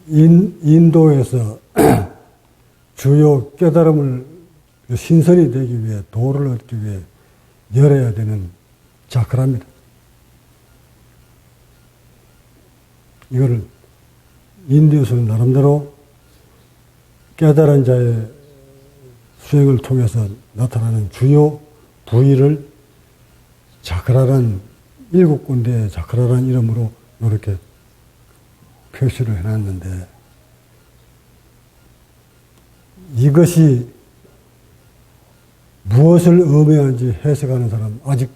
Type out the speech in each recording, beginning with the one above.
인도에서 주요 깨달음을 신선이 되기 위해, 도를 얻기 위해 열어야 되는 자크라입니다. 이거를 인도에서는 나름대로 깨달은 자의 수행을 통해서 나타나는 주요 부위를 자크라란 7군데의 자크라란 이름으로 이렇게 표시를 해놨는데, 이것이 무엇을 의미하는지 해석하는 사람 아직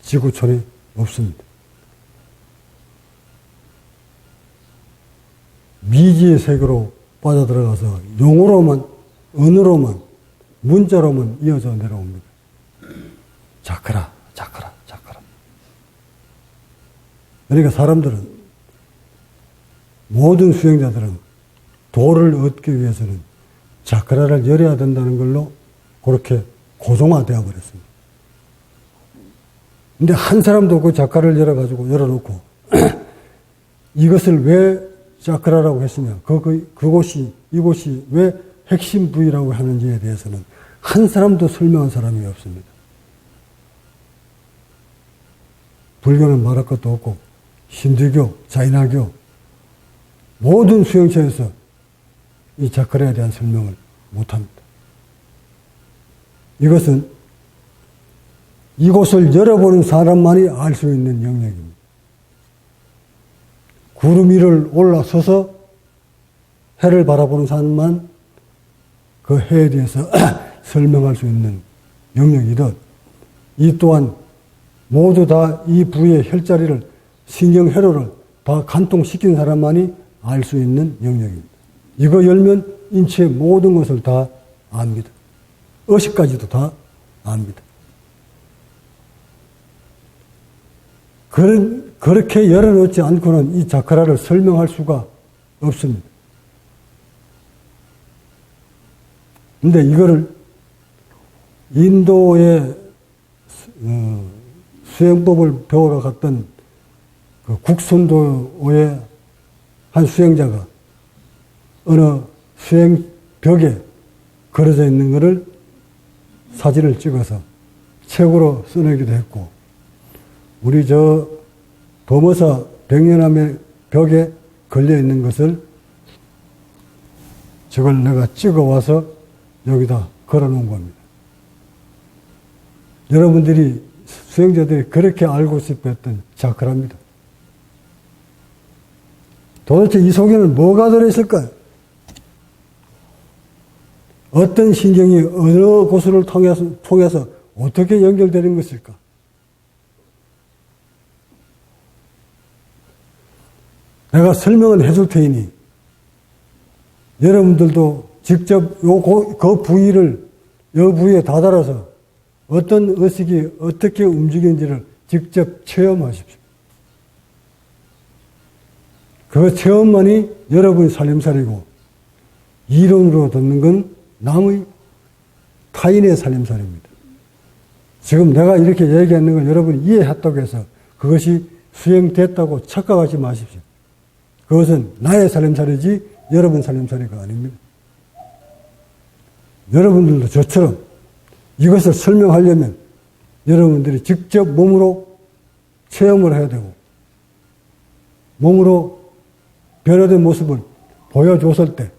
지구촌에 없습니다. 미지의 세계로 빠져들어가서 용어로만, 언어로만, 문자로만 이어져 내려옵니다. 자크라, 자크라, 자크라. 그러니까 사람들은, 모든 수행자들은 도를 얻기 위해서는 자크라를 열어야 된다는 걸로 그렇게 고정화되어 버렸습니다. 근데 한 사람도 그 자크라를 열어놓고 이것을 왜 자크라라고 했으며 이곳이 왜 핵심 부위라고 하는지에 대해서는 한 사람도 설명한 사람이 없습니다. 불교는 말할 것도 없고 힌두교, 자이나교 모든 수행처에서 이 자크라에 대한 설명을 못합니다. 이것은 이곳을 열어보는 사람만이 알 수 있는 영역입니다. 구름 위를 올라서서 해를 바라보는 사람만 그 해에 대해서 설명할 수 있는 영역이듯, 이 또한 모두 다 이 부위의 혈자리를, 신경회로를 다 간통시킨 사람만이 알 수 있는 영역입니다. 이거 열면 인체의 모든 것을 다 압니다. 의식까지도 다 압니다. 그렇게 열어놓지 않고는 이 자크라를 설명할 수가 없습니다. 근데 이거를 인도의 수행법을 배우러 갔던 그 국선도의 한 수행자가 어느 수행벽에 걸어져 있는 것을 사진을 찍어서 책으로 써내기도 했고, 우리 저 범어사 백년암의 벽에 걸려 있는 것을 저걸 내가 찍어 와서 여기다 걸어 놓은 겁니다. 여러분들이, 수행자들이 그렇게 알고 싶어 했던 자크라입니다. 도대체 이 속에는 뭐가 들어있을까요? 어떤 신경이 어느 곳을 통해서 어떻게 연결되는 것일까? 내가 설명은 해줄 테니 여러분들도 직접 그 부위를 이 부위에 다다라서 어떤 의식이 어떻게 움직이는지를 직접 체험하십시오. 그 체험만이 여러분의 살림살이고, 이론으로 듣는 건 남의 타인의 살림살이입니다. 지금 내가 이렇게 얘기하는 걸 여러분이 이해했다고 해서 그것이 수행됐다고 착각하지 마십시오. 그것은 나의 살림살이지 여러분 살림살이가 아닙니다. 여러분들도 저처럼 이것을 설명하려면 여러분들이 직접 몸으로 체험을 해야 되고, 몸으로 변화된 모습을 보여줬을 때,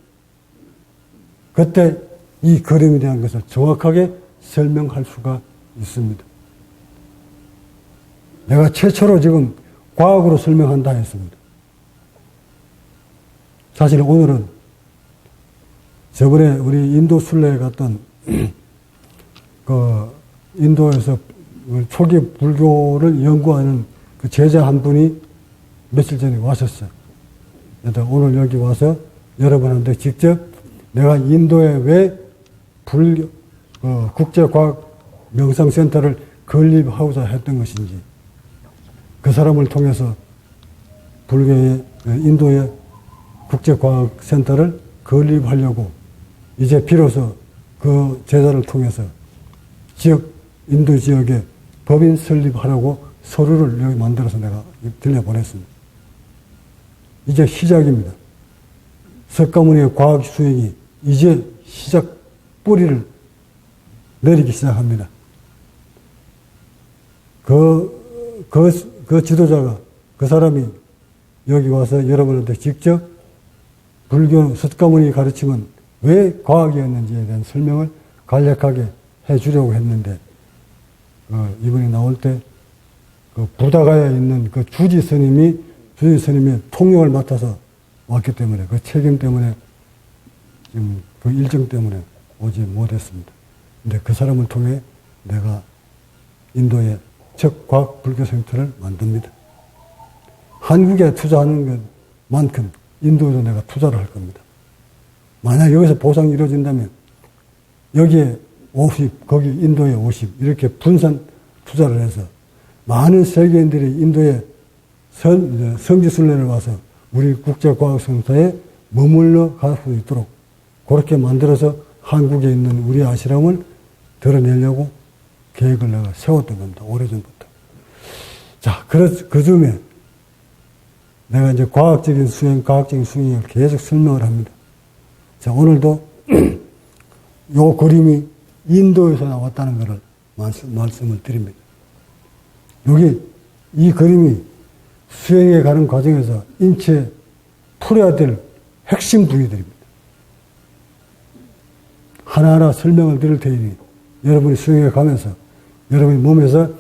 그때 이 그림에 대한 것을 정확하게 설명할 수가 있습니다. 내가 최초로 지금 과학으로 설명한다 했습니다. 사실 오늘은 저번에 우리 인도 순례에 갔던 그 인도에서 초기 불교를 연구하는 그 제자 한 분이 며칠 전에 왔었어요. 그래서 오늘 여기 와서 여러분한테 직접 내가 인도에 왜 국제과학명상센터를 건립하고자 했던 것인지, 그 사람을 통해서 불교의 인도의 국제과학센터를 건립하려고 이제 비로소 그 제자를 통해서 인도 지역에 법인 설립하라고 서류를 여기 만들어서 내가 들려보냈습니다. 이제 시작입니다. 석가모니의 과학 수행이 이제 뿌리를 내리기 시작합니다. 그 지도자가, 그 사람이 여기 와서 여러분한테 직접 불교 석가모니 가르침은 왜 과학이었는지에 대한 설명을 간략하게 해 주려고 했는데, 이번에 나올 때, 부다가에 있는 주지 스님의 통역을 맡아서 왔기 때문에, 그 책임 때문에, 지금 그 일정 때문에 오지 못했습니다. 근데 그 사람을 통해 내가 인도의 첫 과학 불교 센터를 만듭니다. 한국에 투자하는 것만큼 인도에도 내가 투자를 할 겁니다. 만약 여기서 보상이 이루어진다면 여기에 50, 거기 인도에 50 이렇게 분산 투자를 해서 많은 세계인들이 인도에 성지순례를 와서 우리 국제과학센터에 머물러 갈 수 있도록 그렇게 만들어서 한국에 있는 우리 아시람을 드러내려고 계획을 내가 세웠던 겁니다. 오래전부터. 자, 그 즈음에 내가 이제 과학적인 수행을 계속 설명을 합니다. 자, 오늘도 요 그림이 인도에서 나왔다는 것을 말씀을 드립니다. 이 그림이 수행에 가는 과정에서 인체에 풀어야 될 핵심 부위들입니다. 하나하나 설명을 드릴 테니 여러분이 수행에 가면서 여러분의 몸에서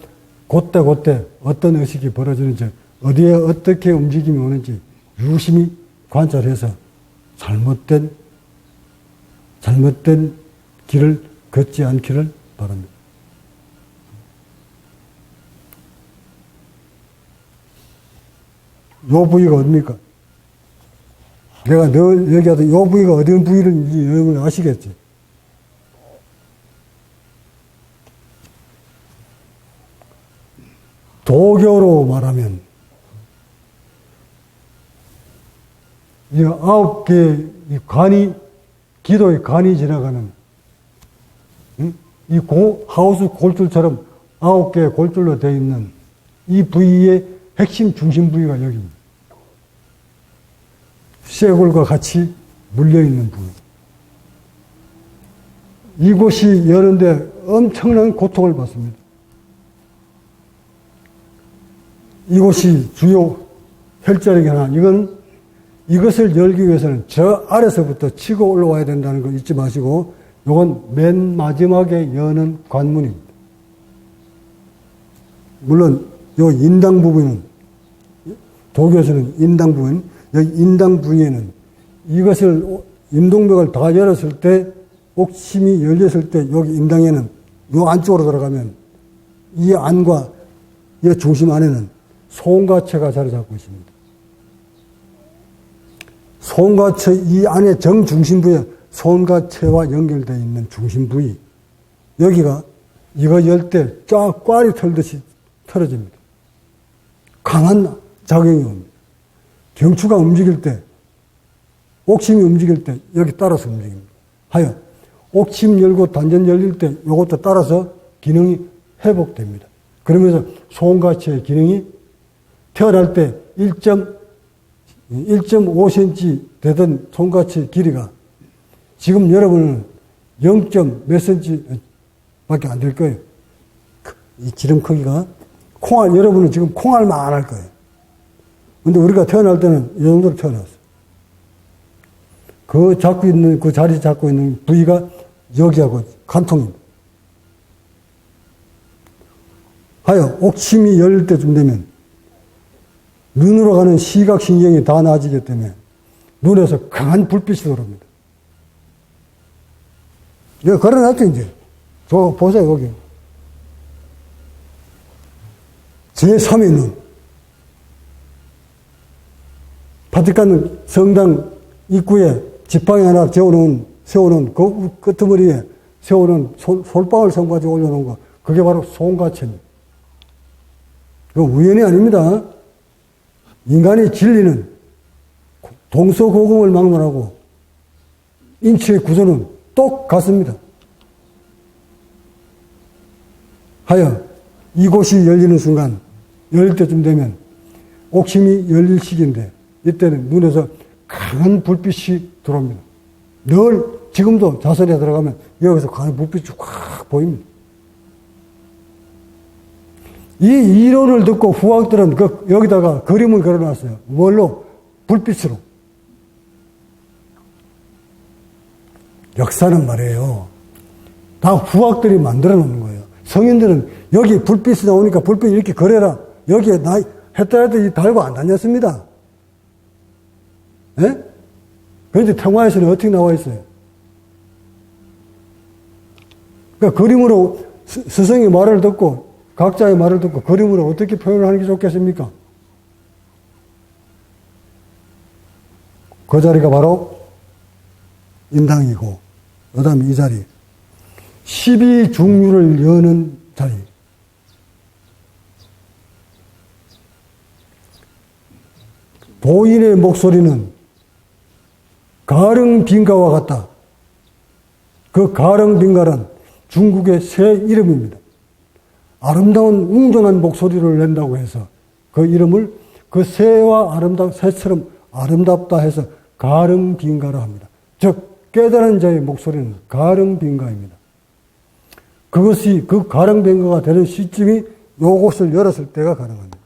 그때 어떤 의식이 벌어지는지 어디에 어떻게 움직임이 오는지 유심히 관찰해서 잘못된 길을 걷지 않기를 바랍니다. 요 부위가 어딥니까? 내가 늘 얘기하던 요 부위가 어떤 부위인지 여러분 아시겠지? 도교로 말하면 이 9개의 관이, 기도의 관이 지나가는 이 하우스 골줄처럼 9개의 골줄로 되어 있는 이 부위의 핵심 중심 부위가 여기입니다. 쇄골과 같이 물려있는 부위. 이곳이 여는데 엄청난 고통을 받습니다. 이곳이 주요 혈자력이 하나. 이것을 열기 위해서는 저 아래서부터 치고 올라와야 된다는 거 잊지 마시고, 이건 맨 마지막에 여는 관문입니다. 물론, 요 인당 부분은, 도교에서는 인당 부분, 여기 인당 부위에는 이것을, 임동맥을 다 열었을 때, 옥심이 열렸을 때, 여기 인당에는 요 안쪽으로 들어가면, 이 안과 이 중심 안에는 소음가체가 자리 잡고 있습니다. 소음가체, 이 안에 정중심부에 소음가체와 연결되어 있는 중심부위. 여기가 이거 열 때 쫙 꽈리 털듯이 털어집니다. 강한 작용이 옵니다. 경추가 움직일 때, 옥심이 움직일 때 여기 따라서 움직입니다. 하여 옥심 열고 단전 열릴 때 이것도 따라서 기능이 회복됩니다. 그러면서 소음가체의 기능이 태어날 때 1.5cm 되던 손가체 길이가 지금 여러분은 0. 몇 cm 밖에 안 될 거예요. 이 지름 크기가 여러분은 지금 콩알만 할 거예요. 근데 우리가 태어날 때는 이 정도로 태어났어요. 그 자리 잡고 있는 부위가 여기하고 간통입니다. 하여 옥심이 열릴 때쯤 되면 눈으로 가는 시각신경이 다 나아지기 때문에 눈에서 강한 불빛이 들어옵니다. 여기 걸어놨죠, 이제. 저, 보세요, 여기. 제3의 눈. 바티칸 성당 입구에 지팡이 하나 세워놓은 그 끄트머리에 세워놓은 솔방울 성까지 올려놓은 거, 그게 바로 소음가체입니다. 그거 우연이 아닙니다. 인간의 진리는 동서고금을 막론하고 인체의 구조는 똑같습니다. 하여 이곳이 열리는 순간, 열릴 때쯤 되면 옥심이 열릴 시기인데 이때는 눈에서 강한 불빛이 들어옵니다. 늘 지금도 자선에 들어가면 여기서 강한 불빛이 확 보입니다. 이 이론을 듣고 후학들은 여기다가 그림을 그려놨어요. 뭘로? 불빛으로. 역사는 말이에요. 다 후학들이 만들어 놓는 거예요. 성인들은 여기 불빛이 나오니까 불빛 이렇게 그려라. 여기에 했더라도 이 달고 안 다녔습니다. 예? 그런데 평화에서는 어떻게 나와 있어요? 그러니까 그림으로 스승의 말을 듣고 각자의 말을 듣고 그림으로 어떻게 표현을 하는 게 좋겠습니까? 그 자리가 바로 인당이고, 그 다음에 이 자리. 12중류를 여는 자리. 도인의 목소리는 가릉빈가와 같다. 그 가릉빈가란 중국의 새 이름입니다. 아름다운 웅장한 목소리를 낸다고 해서 그 이름을 그 새와 새처럼 아름답다 해서 가릉빈가라 합니다. 즉 깨달은 자의 목소리는 가릉빈가입니다. 그것이 그 가릉빈가가 되는 시점이 요것을 열었을 때가 가능합니다.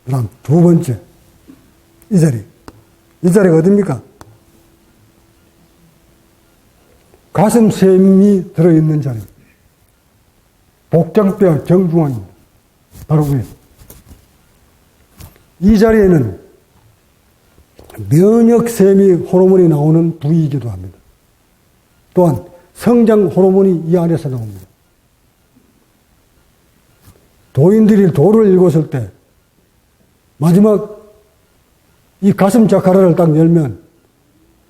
그 다음 두 번째 이 자리. 이 자리가 어딥니까? 가슴샘이 들어있는 자리. 복장뼈 정중앙입니다. 바로 위에. 이 자리에는 면역샘이 호르몬이 나오는 부위이기도 합니다. 또한 성장 호르몬이 이 안에서 나옵니다. 도인들이 도를 읽었을 때 마지막 이 가슴 자카라를 딱 열면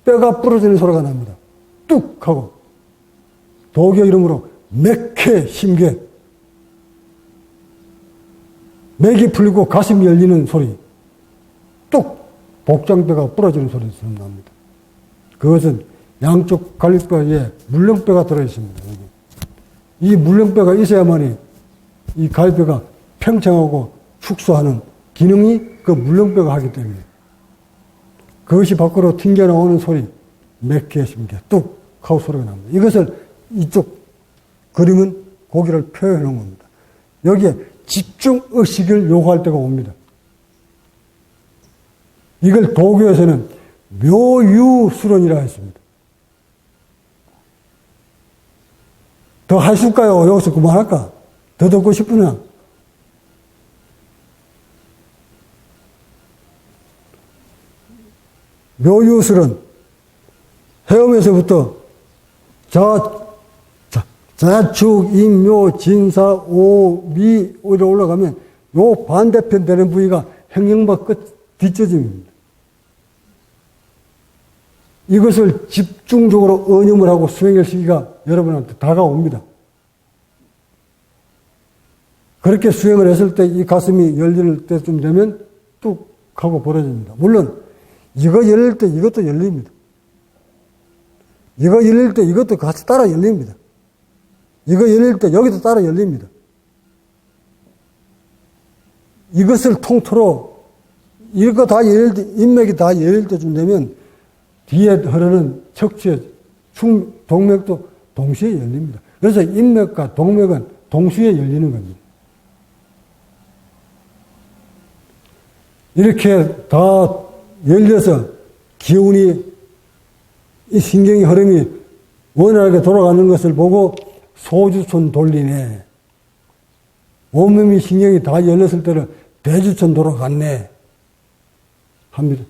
뼈가 부러지는 소리가 납니다. 뚝 하고 도교 이름으로 맥회 심계, 맥이 풀리고 가슴이 열리는 소리, 뚝 복장뼈가 부러지는 소리가 납니다. 그것은 양쪽 갈비뼈에 물렁뼈가 들어있습니다. 이 물렁뼈가 있어야만이 이 갈비뼈가 팽창하고 축소하는 기능이 그 물렁뼈가 하기 때문에 그것이 밖으로 튕겨나오는 소리, 맥회 심계, 뚝 하고 소리가 납니다. 이것을 이쪽 그림은 고기를 표현해 놓은 겁니다. 여기에 집중의식을 요구할 때가 옵니다. 이걸 도교에서는 묘유수론이라 했습니다. 더 하실까요? 여기서 그만할까? 더 듣고 싶으나? 묘유술은 헤엄에서부터 자축, 인묘, 진사, 오, 미, 오로 올라가면 요 반대편 되는 부위가 행령박 끝 뒷저짐입니다. 이것을 집중적으로 언념을 하고 수행할 시기가 여러분한테 다가옵니다. 그렇게 수행을 했을 때 이 가슴이 열릴 때쯤 되면 뚝 하고 벌어집니다. 물론 이거 열릴 때 이것도 열립니다. 이거 열릴 때 이것도 같이 따라 열립니다. 이거 열릴 때 여기도 따라 열립니다. 이것을 통틀어 이거 다 열릴 때, 인맥이 다 열릴 때쯤 되면 뒤에 흐르는 척추의 동맥도 동시에 열립니다. 그래서 인맥과 동맥은 동시에 열리는 겁니다. 이렇게 다 열려서 기운이, 이 신경의 흐름이 원활하게 돌아가는 것을 보고 소주촌 돌리네. 온몸이 신경이 다 열렸을 때는 대주촌 돌아갔네. 합니다.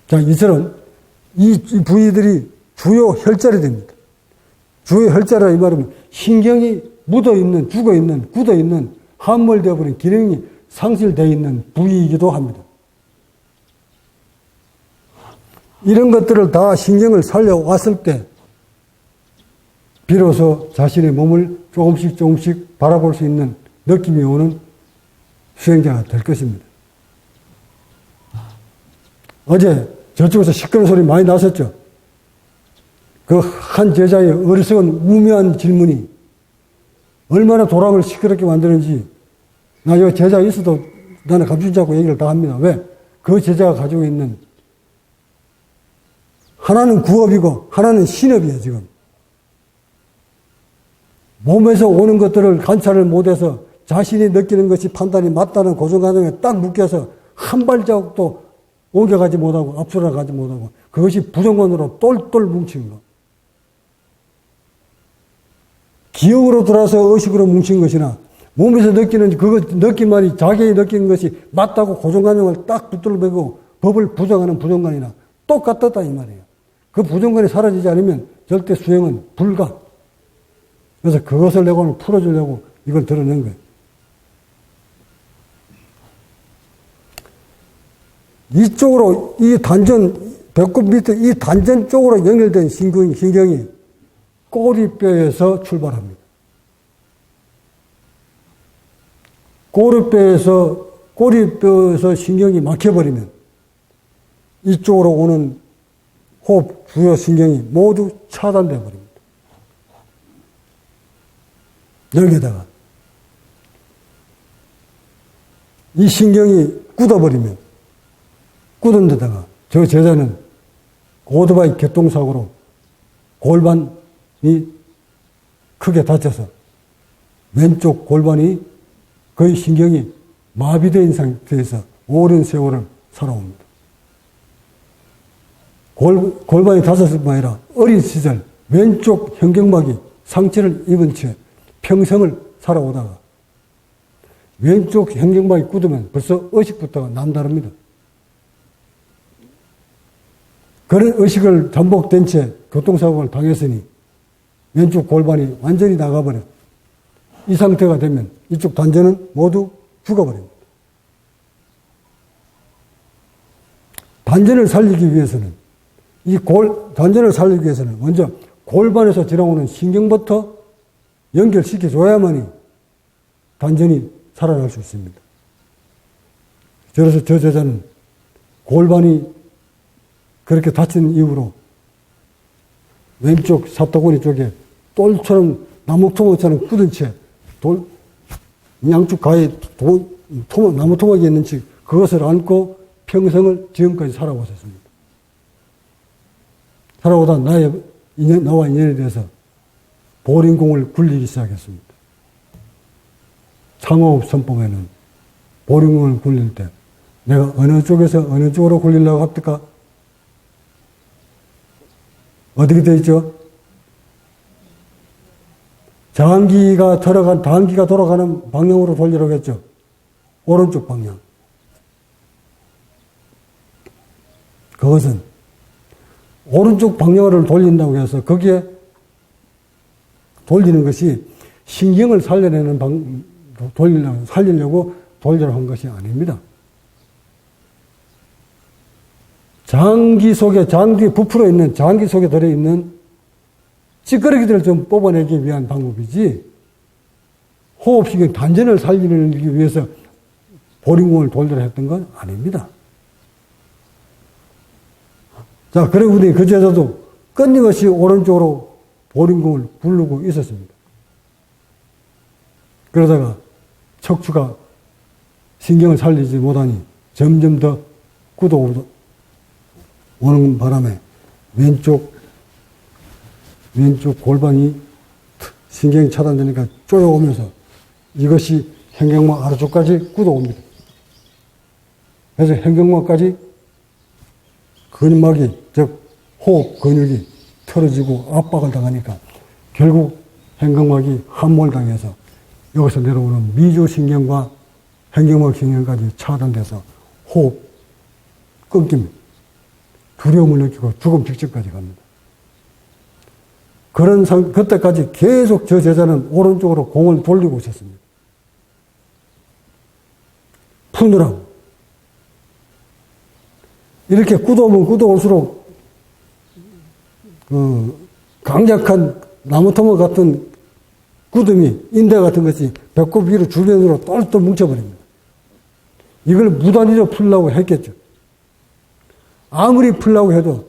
자, 이처럼 이 부위들이 주요 혈자리 됩니다. 주요 혈자리라 이 말은 신경이 묻어있는, 죽어있는, 굳어있는, 함몰되어버린 기능이 상실되어 있는 부위이기도 합니다. 이런 것들을 다 신경을 살려왔을 때 비로소 자신의 몸을 조금씩 바라볼 수 있는 느낌이 오는 수행자가 될 것입니다. 어제 저쪽에서 시끄러운 소리 많이 났었죠. 그 한 제자의 어리석은 우매한 질문이 얼마나 도랑을 시끄럽게 만드는지 나 요 제자 있어도 나는 감추지 않고 얘기를 다 합니다. 왜? 그 제자가 가지고 있는 하나는 구업이고 하나는 신업이에요, 지금. 몸에서 오는 것들을 관찰을 못해서 자신이 느끼는 것이 판단이 맞다는 고정관념에 딱 묶여서 한 발자국도 옮겨가지 못하고 앞으로 가지 못하고 그것이 부정관으로 똘똘 뭉친 것. 기억으로 돌아서 의식으로 뭉친 것이나 몸에서 느끼는 느낌만이 자기의 느끼는 것이 맞다고 고정관념을 딱 붙들어 매고 법을 부정하는 부정관이나 똑같았다 이 말이에요. 그 부정관이 사라지지 않으면 절대 수행은 불가. 그래서 그것을 내가 오늘 풀어주려고 이걸 드러낸 거예요. 이쪽으로 이 단전, 배꼽 밑에 이 단전 쪽으로 연결된 신경이 꼬리뼈에서 출발합니다. 꼬리뼈에서 신경이 막혀버리면 이쪽으로 오는 호흡 주요 신경이 모두 차단되어 버립니다. 여기다가 이 신경이 굳어버리면 굳은 데다가 저 제자는 오토바이 교통사고로 골반이 크게 다쳐서 왼쪽 골반이 거의 신경이 마비된 상태에서 오랜 세월을 살아옵니다. 골반이 다쳤을 뿐 아니라 어린 시절 왼쪽 현경막이 상처를 입은 채 평생을 살아오다가 왼쪽 현경막이 굳으면 벌써 의식부터가 남다릅니다. 그런 의식을 잠복된 채 교통사고를 당했으니 왼쪽 골반이 완전히 나가버려. 이 상태가 되면 이쪽 단전은 모두 죽어버립니다. 단전을 살리기 위해서는 단전을 살리기 위해서는 먼저 골반에서 지나오는 신경부터 연결시켜줘야만이 단전이 살아날 수 있습니다. 그래서 저 제자는 골반이 그렇게 다친 이후로 왼쪽 사타구니 쪽에 똘처럼 나무토막처럼 굳은 채 양쪽 가에 나무 토막이 있는 즉 그것을 안고 평생을 지금까지 살아오셨습니다. 살아오다 나와 인연에 대해서 보링공을 굴리기 시작했습니다. 창호흡 선법에는 보링공을 굴릴 때 내가 어느 쪽에서 어느 쪽으로 굴리려고 합니까? 어떻게 되어 있죠? 장기가 돌아가는 방향으로 돌리라고 했죠. 오른쪽 방향. 그것은 오른쪽 방향으로 돌린다고 해서 거기에 돌리는 것이 신경을 살리려고 돌리려고 한 것이 아닙니다. 부풀어 있는 장기 속에 들어있는 찌꺼기들을 좀 뽑아내기 위한 방법이지, 호흡신경 단전을 살리기 위해서 보링공을 돌리려 했던 건 아닙니다. 자, 그리고 그 제자도 끊임없이 오른쪽으로 보링공을 부르고 있었습니다. 그러다가 척추가 신경을 살리지 못하니 점점 더 굳어오는 바람에 왼쪽 골반이 신경이 차단되니까 쪼여오면서 이것이 현경막 아래쪽까지 굳어옵니다. 그래서 현경막까지 근막이, 즉 호흡 근육이 틀어지고 압박을 당하니까 결국 현경막이 함몰당해서 여기서 내려오는 미주신경과 현경막 신경까지 차단돼서 호흡 끊깁니다. 두려움을 느끼고 죽음 직전까지 갑니다. 그때까지 계속 저 제자는 오른쪽으로 공을 돌리고 있었습니다. 푸느라고. 이렇게 굳어올수록 강력한 나무토막 같은 굳음이, 인대 같은 것이 배꼽 위로 주변으로 똘똘 뭉쳐버립니다. 이걸 무단위로 풀려고 했겠죠. 아무리 풀려고 해도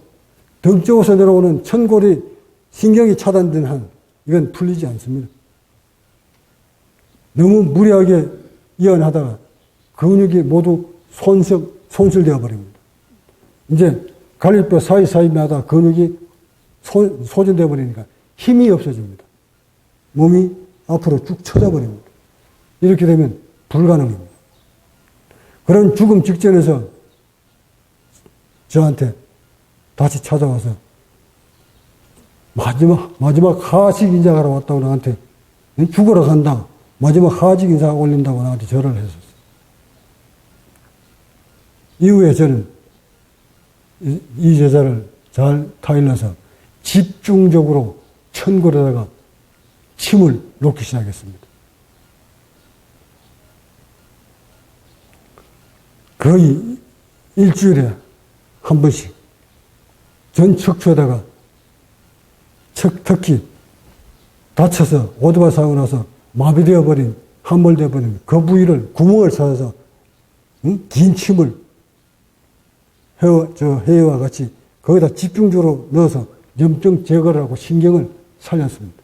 등 쪽에서 내려오는 천골이 신경이 차단된 한 이건 풀리지 않습니다. 너무 무리하게 이완하다가 근육이 모두 손실되어 버립니다. 이제 갈비뼈 사이사이마다 근육이 소진되어 버리니까 힘이 없어집니다. 몸이 앞으로 쭉 처져 버립니다. 이렇게 되면 불가능입니다. 그런 죽음 직전에서 저한테 다시 찾아와서 마지막 하식 인사하러 왔다고 나한테 죽으러 간다. 마지막 하식 인사 올린다고 나한테 절을 했었어요. 이후에 저는 이 제자를 잘 타일러서 집중적으로 천골에다가 침을 놓기 시작했습니다. 거의 일주일에 한 번씩 전 척추에다가 특히 다쳐서 오토바이 사고 나서 마비되어 버린, 함몰되어 버린 그 부위를 구멍을 찾아서 긴 침을 해와 같이 거기다 집중적으로 넣어서 염증 제거를 하고 신경을 살렸습니다.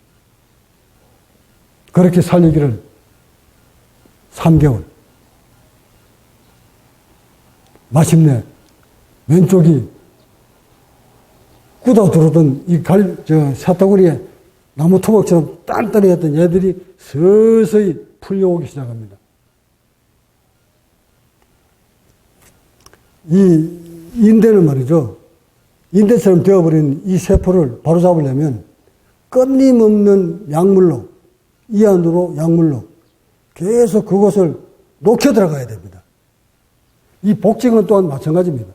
그렇게 살리기를 3개월. 마침내 왼쪽이 꾸다 들어오던 이 사타구니에 나무 토막처럼 단단했던 얘들이 서서히 풀려오기 시작합니다. 이 인대는 말이죠. 인대처럼 되어버린 이 세포를 바로잡으려면 끊임없는 약물로, 이 안으로 약물로 계속 그것을 녹여 들어가야 됩니다. 이 복직은 또한 마찬가지입니다.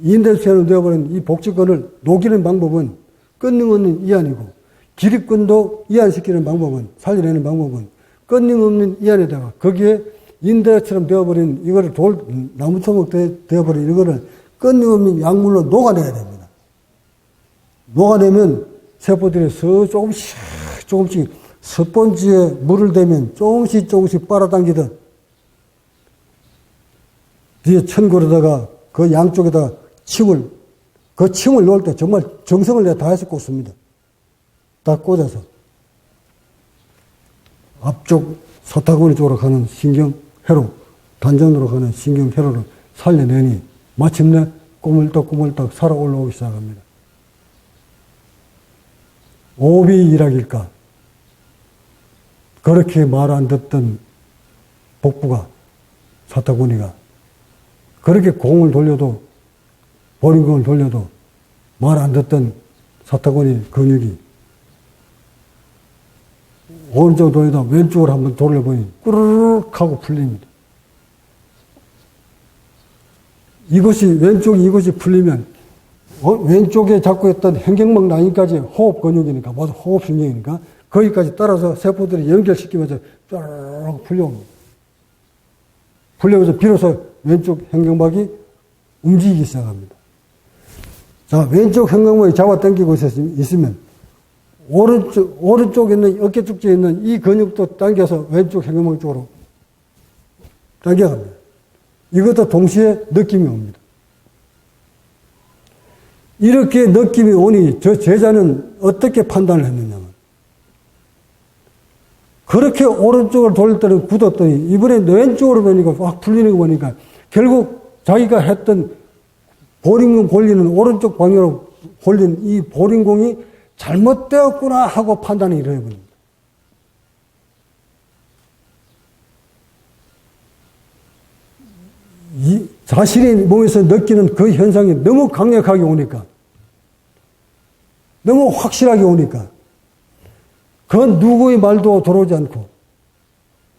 인대처럼 되어버린 이 복직근을 녹이는 방법은 끊임없는 이안이고, 기립근도 이안시키는 방법은, 살려내는 방법은 끊임없는 이안에다가 거기에 인대처럼 되어버린 이거를 나무토목 되어버린 이거를 끊임없는 약물로 녹아내야 됩니다. 녹아내면 세포들이 조금씩 스펀지에 물을 대면 조금씩 빨아당기듯 뒤에 천골에다가 그 양쪽에다 침을 놓을 때 정말 정성을 내가 다해서 꽂습니다. 다 꽂아서 앞쪽 사타구니 쪽으로 가는 신경회로, 단전으로 가는 신경회로를 살려내니 마침내 꼬물떡꼬물떡 살아 올라오기 시작합니다. 오비 일학일까. 그렇게 말 안 듣던 복부가, 사타구니가 그렇게 공을 돌려도, 보링공을 돌려도 말 안 듣던 사타구니 근육이 오른쪽 돌리다 왼쪽으로 한번 돌려보니 꾸르륵 하고 풀립니다. 이것이 풀리면 왼쪽에 잡고 있던 hen경막 라인까지 호흡 근육이니까, 모두 호흡 신경이니까 거기까지 따라서 세포들이 연결시키면서 쫙 풀려옵니다. 풀려오면서 비로소 왼쪽 hen경막이 움직이기 시작합니다. 자, 왼쪽 hen경막이 잡아당기고 있으면 오른쪽에 있는 어깨 축지에 있는 이 근육도 당겨서 왼쪽 hen경막 쪽으로 당겨갑니다. 이것도 동시에 느낌이 옵니다. 이렇게 느낌이 오니 저 제자는 어떻게 판단을 했느냐면, 그렇게 오른쪽을 돌릴 때는 굳었더니 이번에 왼쪽으로 보니까 확 풀리는 거 보니까 결국 자기가 했던 보링공 골리는 오른쪽 방향으로 골린 이 보링공이 잘못되었구나 하고 판단이 이루어집니다. 자신의 몸에서 느끼는 그 현상이 너무 강력하게 오니까, 너무 확실하게 오니까 그 누구의 말도 들어오지 않고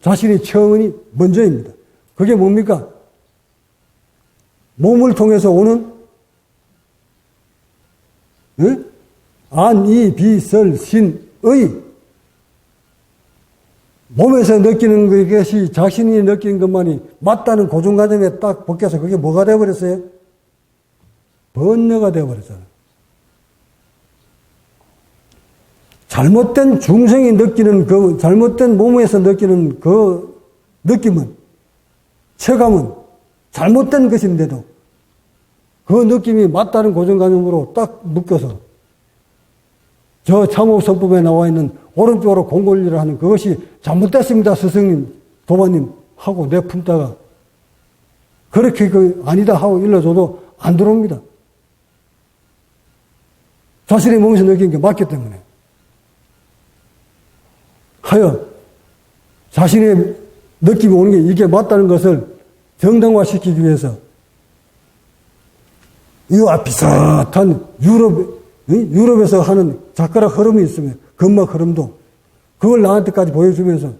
자신의 체험이 먼저입니다. 그게 뭡니까? 몸을 통해서 오는 안, 이, 비, 설, 신, 의 몸에서 느끼는 것이 자신이 느낀 것만이 맞다는 고정관념에 딱 벗겨서 그게 뭐가 되어버렸어요? 번뇌가 되어버렸잖아요. 잘못된 중생이 느끼는 잘못된 몸에서 느끼는 그 느낌은, 체감은 잘못된 것인데도 그 느낌이 맞다는 고정관념으로 딱 묶여서 저 참호성법에 나와 있는 오른쪽으로 공골리를 하는 그것이 잘못됐습니다, 스승님, 도마님 하고 내품다가 그렇게 아니다 하고 일러줘도 안 들어옵니다. 자신의 몸에서 느낀 게 맞기 때문에. 하여 자신의 느낌이 오는 게 이게 맞다는 것을 정당화시키기 위해서 이와 비슷한 유럽에서 하는 작가락 흐름이 있으면 금막 흐름도 그걸 나한테까지 보여주면서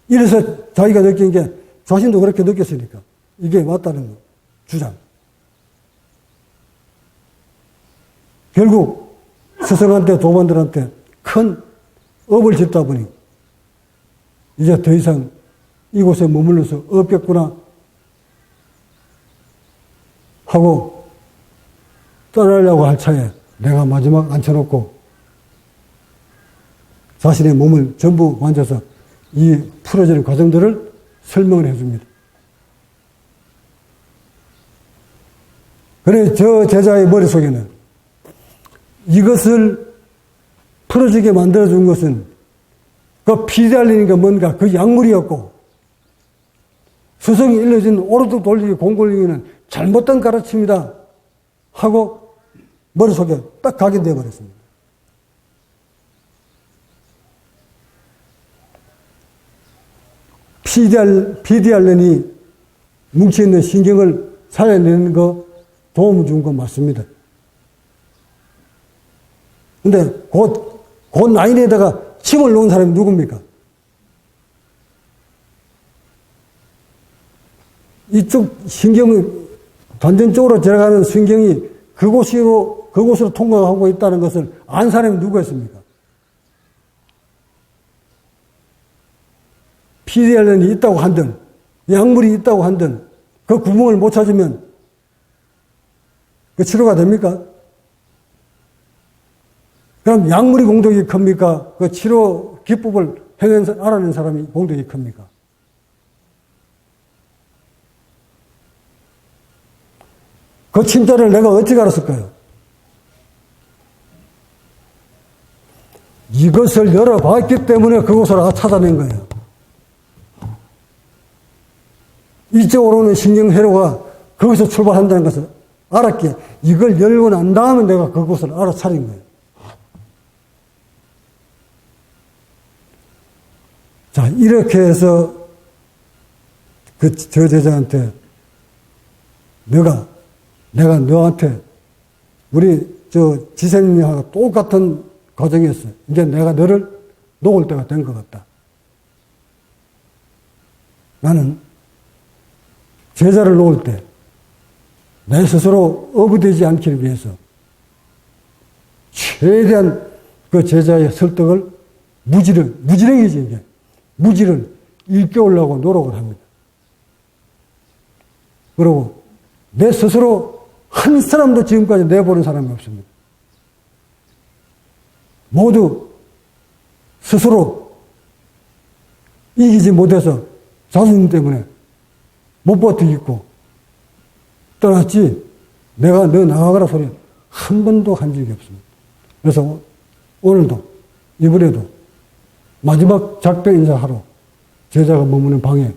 이래서 자기가 느낀 게 자신도 그렇게 느꼈으니까 이게 맞다는 주장. 결국 스승한테 도반들한테 큰 업을 짓다 보니 이제 더 이상 이곳에 머물러 수 없겠구나 하고 떠나려고 할 차에 내가 마지막 앉혀놓고 자신의 몸을 전부 만져서 이 풀어지는 과정들을 설명을 해줍니다. 그래 저 제자의 머릿속에는 이것을 풀어지게 만들어준 것은 그 피 달리는 게 뭔가 그 약물이었고 스승이 일러준 오른쪽 돌리기 공골리기는 잘못된 가르침이다 하고 머릿속에 딱 각인되어 버렸습니다. PDRN이 뭉쳐있는 신경을 살려내는 거 도움을 준 거 맞습니다. 근데 곧 라인에다가 침을 놓은 사람이 누굽니까? 이쪽 신경이 단전 쪽으로 들어가는 신경이 그곳으로 통과하고 있다는 것을 안 사람이 누구였습니까? PDRN이 있다고 한들, 약물이 있다고 한들, 그 구멍을 못 찾으면 그 치료가 됩니까? 그럼 약물이 공덕이 큽니까? 그 치료 기법을 알아낸 사람이 공덕이 큽니까? 그 침자를 내가 어떻게 알았을까요? 이것을 열어봤기 때문에 그곳을 찾아낸 거예요. 이쪽으로는 신경회로가 거기서 출발한다는 것을 알았기에 이걸 열고 난 다음에 내가 그곳을 알아차린 거예요. 자, 이렇게 해서 저 제자한테 내가 너한테 우리 지선님하고 똑같은 과정이었어. 이제 내가 너를 놓을 때가 된 것 같다. 나는 제자를 놓을 때 내 스스로 어부되지 않기 위해서 최대한 그 제자의 설득을 무지렁이지 이게. 무지를 일깨우려고 노력을 합니다. 그리고 내 스스로 한 사람도 지금까지 내보는 사람이 없습니다. 모두 스스로 이기지 못해서 자존심 때문에 못 버티겠고 떠났지 내가 너 나가거라 소리 한 번도 한 적이 없습니다. 그래서 오늘도 이번에도 마지막 작별 인사하러 제자가 머무는 방에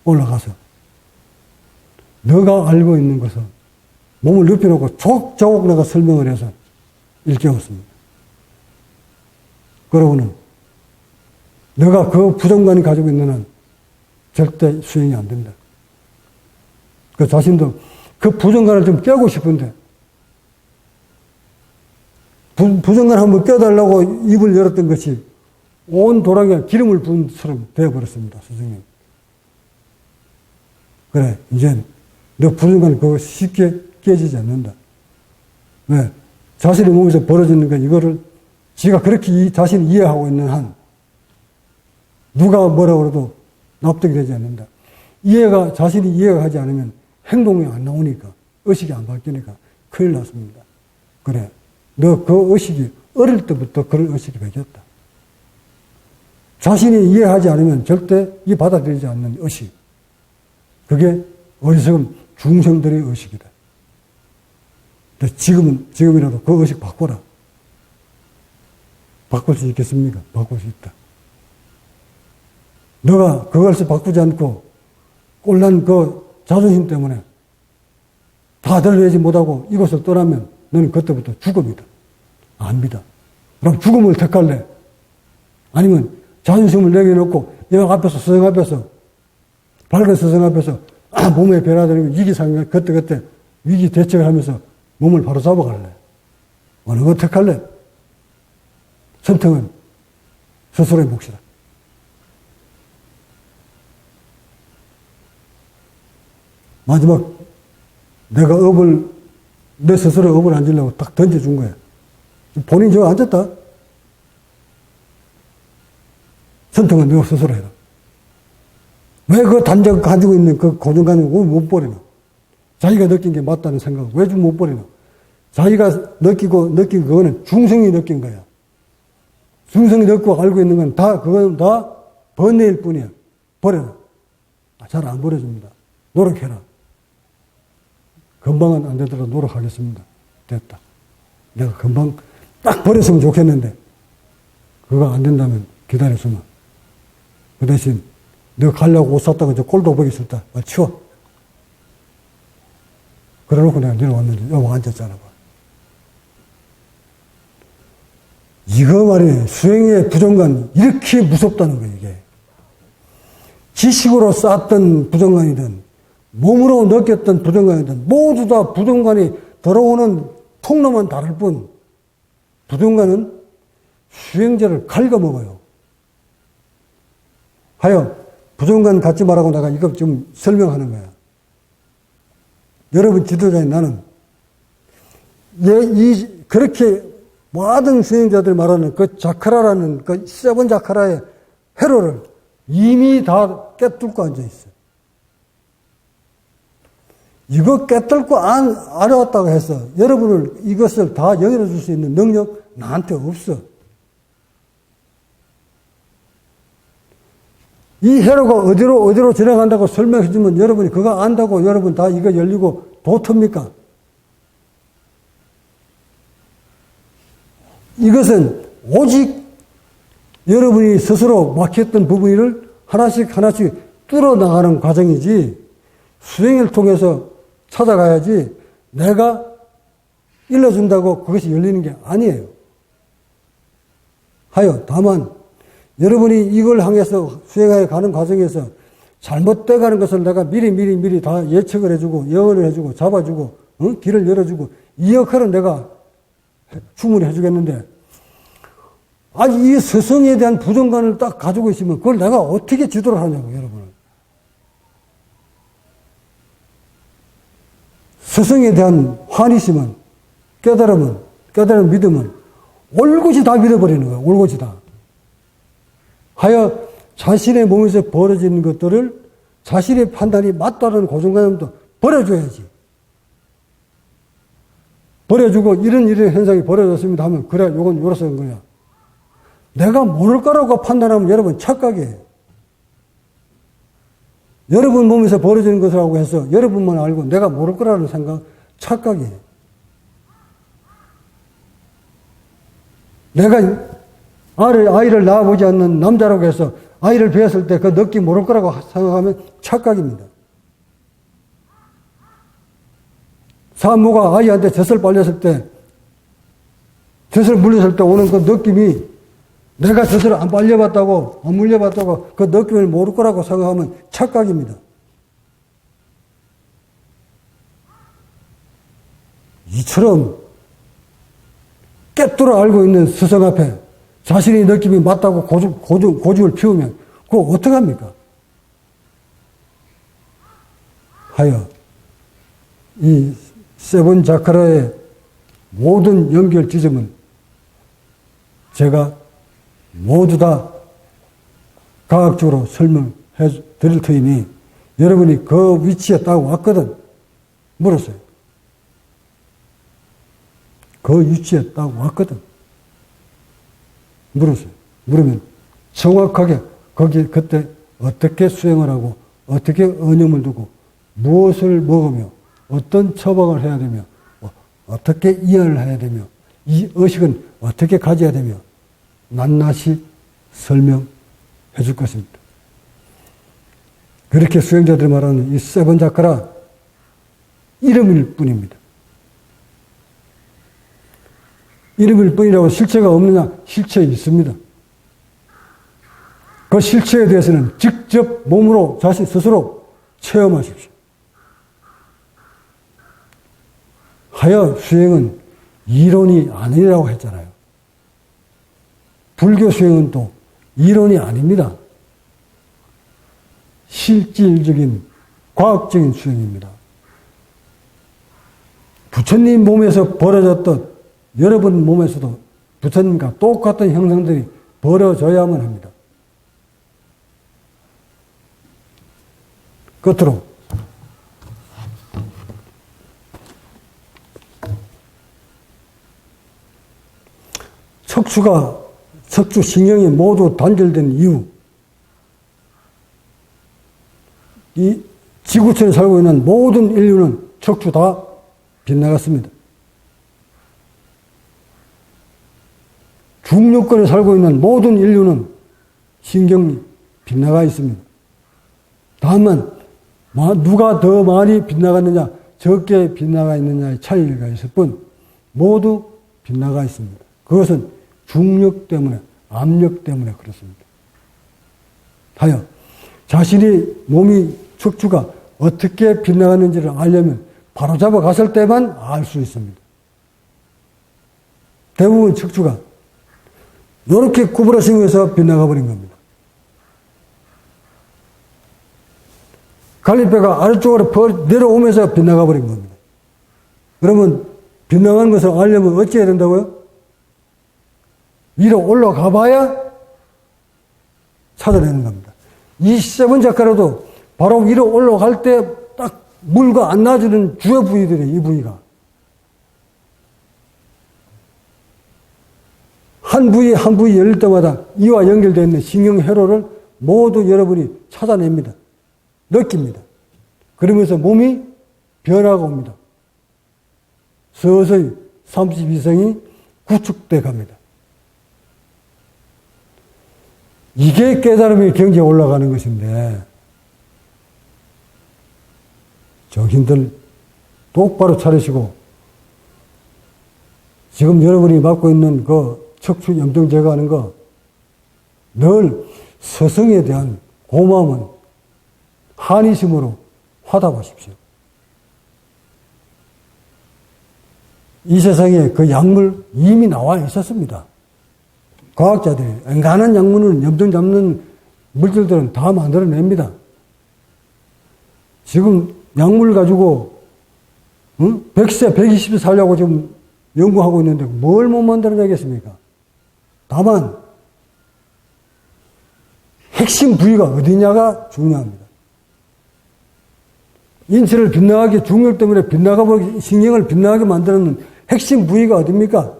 올라가서 너가 알고 있는 것을 몸을 눕혀놓고 조목조목 내가 설명을 해서 일깨웠습니다. 그러고는 너가 그 부정관이 가지고 있는 한 절대 수행이 안 된다. 그 자신도 그 부정관을 좀 깨고 싶은데 부정관 한번 껴달라고 입을 열었던 것이 온 도랑에 기름을 부은 것처럼 되어버렸습니다. 스승님. 그래 이제 너 부정관 그거 쉽게 깨지지 않는다. 왜? 자신의 몸에서 벌어지는 건 이거를 지가 그렇게 자신이 이해하고 있는 한 누가 뭐라 그래도 납득이 되지 않는다. 자신이 이해가 하지 않으면 행동이 안 나오니까 의식이 안 바뀌니까 큰일 났습니다. 그래 너 그 의식이 어릴 때부터 그런 의식이 배겼다. 자신이 이해하지 않으면 절대 이 받아들이지 않는 의식. 그게 어리석은 중생들의 의식이다. 지금이라도 그 의식 바꿔라. 바꿀 수 있겠습니까? 바꿀 수 있다. 너가 그것을 바꾸지 않고 꼴난 그 자존심 때문에 다 드러내지 못하고 이곳을 떠나면 너는 그때부터 죽음이다. 압니다. 그럼 죽음을 택할래? 아니면 자존심을 내려놓고 영 앞에서 스승 앞에서 밝은 스승 앞에서 몸에 변화되는 위기상황 그때 위기 대책을 하면서 몸을 바로 잡아갈래? 어느 거 택할래? 선택은 스스로의 몫이다. 마지막 내가 내 스스로 업을 안 지려고 딱 던져준 거야. 본인이 저 앉았다. 선택은 내가 스스로 해라. 왜 그 단정 가지고 있는 그 고정관념을 못 버리나? 자기가 느낀 게 맞다는 생각을 왜 좀 못 버리나? 자기가 느낀 그거는 중성이 느낀 거야. 중성이 느끼고 알고 있는 건 그건 다 번뇌일 뿐이야. 버려라. 잘 안 버려줍니다. 노력해라. 금방은 안 되더라도 노력하겠습니다. 됐다. 내가 금방 딱 버렸으면 좋겠는데, 그거 안 된다면 기다렸으면. 그 대신, 내가 가려고 옷 샀다가 저 꼴도 보기 싫다. 치워. 그래 놓고 내가 내려왔는데, 여기 앉았잖아. 이거 말이에요. 수행의 부정관이 이렇게 무섭다는 거예요, 이게. 지식으로 쌓았던 부정관이든, 몸으로 느꼈던 부정관이든, 모두 다 부정관이 들어오는 통로만 다를 뿐, 부정관은 수행자를 갉아먹어요. 하여, 부정관 갖지 말라고 내가 이거 좀 설명하는 거야. 여러분 지도자인 나는, 그렇게 모든 수행자들 말하는 그 자카라라는 그 세븐 자카라의 회로를 이미 다 깨뚫고 앉아있어요. 이거 깨뚫고 알아왔다고 해서 여러분을 이것을 다 연결해 줄 수 있는 능력 나한테 없어. 이 회로가 어디로 지나간다고 설명해 주면 여러분이 그거 안다고 여러분 다 이거 열리고 도텁니까? 이것은 오직 여러분이 스스로 막혔던 부분을 하나씩 뚫어나가는 과정이지 수행을 통해서 찾아가야지 내가 일러준다고 그것이 열리는 게 아니에요. 하여 다만 여러분이 이걸 향해서 수행하여 가는 과정에서 잘못돼 가는 것을 내가 미리 다 예측을 해주고 예언을 해주고 잡아주고 길을 열어주고 이 역할은 내가 충분히 해주겠는데 아직 이 스승에 대한 부정관을 딱 가지고 있으면 그걸 내가 어떻게 지도를 하냐고 여러분을. 스승에 대한 환희심은 깨달은 믿음은 올곧이 다 믿어버리는 거야. 올곧이 다. 하여 자신의 몸에서 벌어지는 것들을 자신의 판단이 맞다는 고정관념도 버려줘야지. 버려주고 이런 현상이 벌어졌습니다 하면 그래 요건 요래서 한 거야. 내가 모를 거라고 판단하면 여러분 착각이에요. 여러분 몸에서 벌어지는 것이라고 해서 여러분만 알고 내가 모를 거라는 생각 착각이에요. 내가 아이를 낳아보지 않는 남자라고 해서 아이를 배웠을 때 그 느낌 모를 거라고 생각하면 착각입니다. 산모가 아이한테 젖을 빨렸을 때, 젖을 물렸을 때 오는 그 느낌이 내가 젖을 안 빨려봤다고, 안 물려봤다고 그 느낌을 모를 거라고 생각하면 착각입니다. 이처럼 깨뚫어 알고 있는 스승 앞에 자신의 느낌이 맞다고 고집을 피우면 그거 어떡합니까? 하여 이 세븐 자카라의 모든 연결 지점은 제가 모두 다 과학적으로 설명해 드릴 터이니 여러분이 그 위치에 딱 왔거든. 물었어요. 그 위치에 딱 왔거든. 물었어요. 물으면 정확하게 거기 그때 어떻게 수행을 하고 어떻게 언념을 두고 무엇을 먹으며 어떤 처방을 해야 되며 어떻게 이해를 해야 되며 이 의식은 어떻게 가져야 되며 낱낱이 설명해 줄 것입니다. 그렇게 수행자들이 말하는 이 세번자카라 이름일 뿐입니다. 이름일 뿐이라고 실체가 없느냐? 실체 있습니다. 그 실체에 대해서는 직접 몸으로 자신 스스로 체험하십시오. 하여 수행은 이론이 아니라고 했잖아요. 불교 수행은 또 이론이 아닙니다. 실질적인 과학적인 수행입니다. 부처님 몸에서 벌어졌던 여러분 몸에서도 부처님과 똑같은 형상들이 벌어져야만 합니다. 끝으로 척추 신경이 모두 단절된 이유, 이 지구촌에 살고 있는 모든 인류는 척추 다 빗나갔습니다. 중력권에 살고 있는 모든 인류는 신경이 빗나가 있습니다. 다만 누가 더 많이 빗나갔느냐, 적게 빗나가 있느냐의 차이가 있을 뿐 모두 빗나가 있습니다. 그것은 중력 때문에, 압력 때문에 그렇습니다. 하여 자신이 몸이 척추가 어떻게 빗나갔는지를 알려면 바로잡아 갔을 때만 알 수 있습니다. 대부분 척추가 이렇게 구부러지면서 빗나가 버린 겁니다. 갈비뼈가 아래쪽으로 내려오면서 빗나가 버린 겁니다. 그러면 빗나가는 것을 알려면 어찌해야 된다고요? 위로 올라가 봐야 찾아내는 겁니다. 이 세번자카라도 바로 위로 올라갈 때 딱 물과 안 놔주는 주요 부위들이에요. 이 부위가. 한 부위 한 부위 열릴 때마다 이와 연결되어 있는 신경회로를 모두 여러분이 찾아냅니다. 느낍니다. 그러면서 몸이 변화가 옵니다. 서서히 32성이 구축돼 갑니다. 이게 깨달음의 경지에 올라가는 것인데, 정신들 똑바로 차리시고, 지금 여러분이 맡고 있는 그 척추 염증 제거하는 거, 늘 스승에 대한 고마움은 한의심으로 화답하십시오. 이 세상에 그 약물 이미 나와 있었습니다. 과학자들이 엔간한 약물은 염증 잡는 물질들은 다 만들어냅니다. 지금 약물 가지고 100세, 120세 살려고 지금 연구하고 있는데 뭘 못 만들어내겠습니까? 다만 핵심 부위가 어디냐가 중요합니다. 인체를 빗나가게, 중력 때문에 빗나가버리게, 신경을 빗나가게 만드는 핵심 부위가 어딥니까?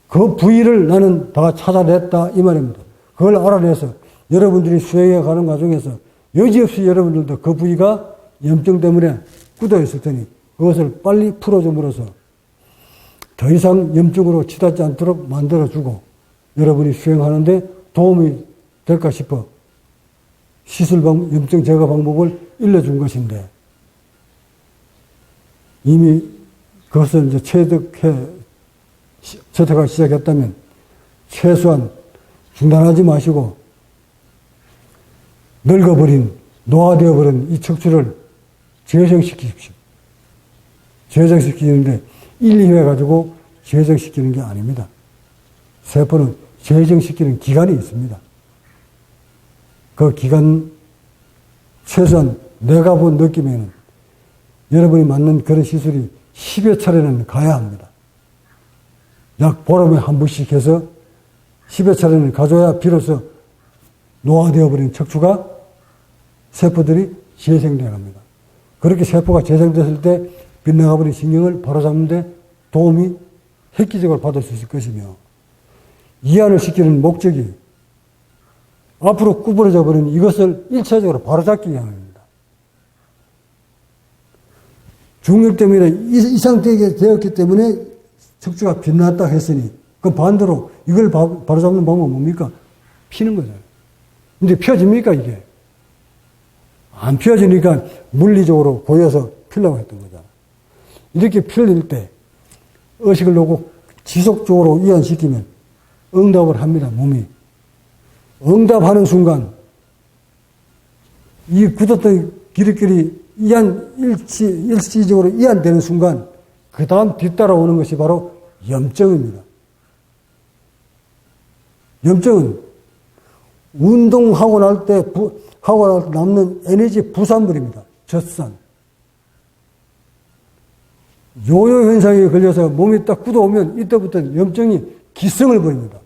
그 부위를 나는 다 찾아냈다 이 말입니다. 그걸 알아내서 여러분들이 수행해 가는 과정에서 여지없이 여러분들도 그 부위가 염증 때문에 굳어 있을 테니 그것을 빨리 풀어줌으로써 더 이상 염증으로 치닫지 않도록 만들어주고 여러분이 수행하는데 도움이 될까 싶어 염증 제거 방법을 일러준 것인데, 이미 그것을 이제 체득하기 시작했다면 최소한 중단하지 마시고 늙어버린, 노화되어버린 이 척추를 재생시키십시오. 재생시키는데 1, 2회 가지고 재생시키는 게 아닙니다. 세포는 재생시키는 기간이 있습니다. 그 기간, 최소한 내가 본 느낌에는 여러분이 맞는 그런 시술이 10여 차례는 가야 합니다. 약 보름에 한 번씩 해서 10여 차례는 가져야 비로소 노화되어버린 척추가 세포들이 재생되어 갑니다. 그렇게 세포가 재생됐을 때 빗나가버린 신경을 바로잡는데 도움이 획기적으로 받을 수 있을 것이며, 이완을 시키는 목적이 앞으로 구부러져 버린 이것을 1차적으로 바로잡기 위함입니다. 중력 때문에 이 상태에 되었기 때문에 척추가 빗났다 했으니 그 반대로 이걸 바로잡는 방법은 뭡니까? 피는 거잖아요. 근데 펴집니까, 이게? 안 펴지니까 물리적으로 고여서 피려고 했던 거잖아. 이렇게 풀릴 때 의식을 놓고 지속적으로 이완시키면 응답을 합니다, 몸이. 응답하는 순간 이 굳었던 기력들이 일시적으로 이완되는 순간 그 다음 뒤따라오는 것이 바로 염증입니다. 염증은 운동하고 날 때 남는 에너지 부산물입니다. 젖산. 요요 현상에 걸려서 몸이 딱 굳어오면 이때부터 염증이 기승을 부립니다.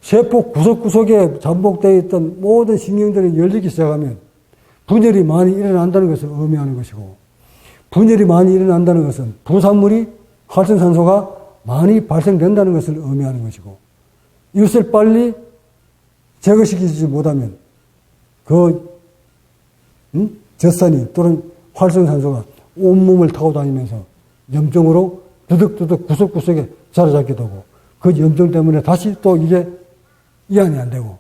세포 구석구석에 잠복되어 있던 모든 신경들이 열리기 시작하면 분열이 많이 일어난다는 것을 의미하는 것이고, 분열이 많이 일어난다는 것은 부산물이 활성산소가 많이 발생된다는 것을 의미하는 것이고, 이것을 빨리 제거시키지 못하면 젖산이 또는 활성산소가 온몸을 타고 다니면서 염증으로 두둑두둑 구석구석에 자리 잡게 되고, 그 염증 때문에 다시 또 이게 이완이 안 되고,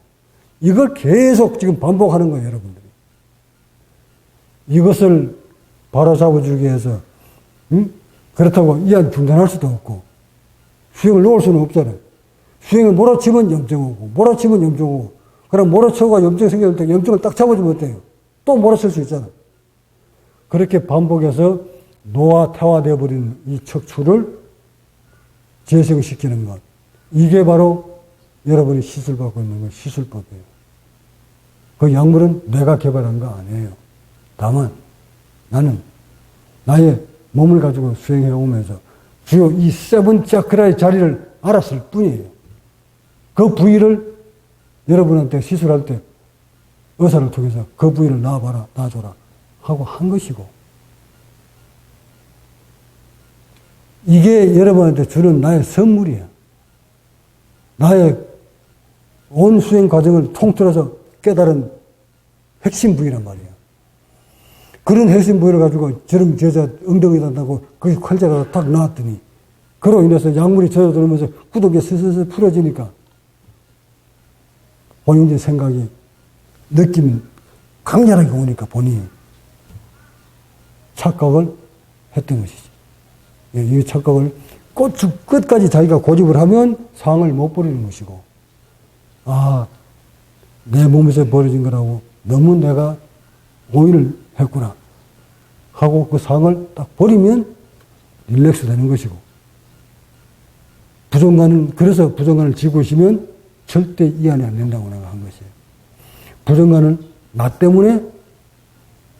이걸 계속 지금 반복하는 거예요, 여러분들이. 이것을 바로잡아주기 위해서, 그렇다고 이완 중단할 수도 없고, 수행을 놓을 수는 없잖아요. 수행을 몰아치면 염증 오고, 몰아치면 염증 오고, 그럼 몰아쳐가 염증 생길 때 염증을 딱 잡아주면 어때요? 또 몰아칠 수 있잖아요. 그렇게 반복해서 노화태화되어 버리는 이 척추를 재생시키는 것. 이게 바로 여러분이 시술받고 있는 건 시술법이에요. 그 약물은 내가 개발한 거 아니에요. 다만 나는 나의 몸을 가지고 수행해 오면서 주요 이 세븐 차크라의 자리를 알았을 뿐이에요. 그 부위를 여러분한테 시술할 때 의사를 통해서 그 부위를 놔봐라, 놔줘라 하고 한 것이고, 이게 여러분한테 주는 나의 선물이야. 나의 온 수행 과정을 통틀어서 깨달은 핵심 부위란 말이야. 그런 핵심 부위를 가지고 저름 제자 엉덩이 단다고 거기 칼자가 딱 나왔더니, 그로 인해서 약물이 젖어들면서 구독이 슬슬 풀어지니까 본인의 생각이, 느낌이 강렬하게 오니까 본인이 착각을 했던 것이지. 이 착각을 끝까지 자기가 고집을 하면 상을 못 버리는 것이고, 내 몸에서 벌어진 거라고 너무 내가 오해를 했구나 하고 그 상을 딱 버리면 릴렉스 되는 것이고, 그래서 부정관을 쥐고 있으면 절대 이완이 안 된다고 내가 한 것이에요. 부정관은 나 때문에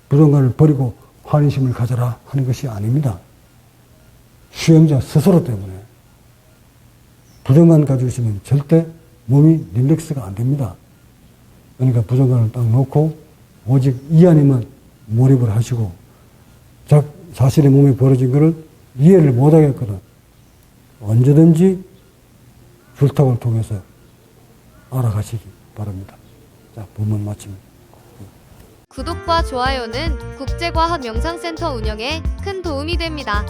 부정관을 버리고 환희심을 가져라 하는 것이 아닙니다. 수행자 스스로 때문에. 부정관 가지고 있으면 절대 몸이 릴렉스가 안 됩니다. 그러니까 부정관을 딱 놓고 오직 이완에만 몰입을 하시고, 자신의 몸에 벌어진 것을 이해를 못 하겠거든 언제든지 줄탁을 통해서 알아가시기 바랍니다. 자, 본문 마칩니다. 구독과 좋아요는 국제과학명상센터 운영에 큰 도움이 됩니다.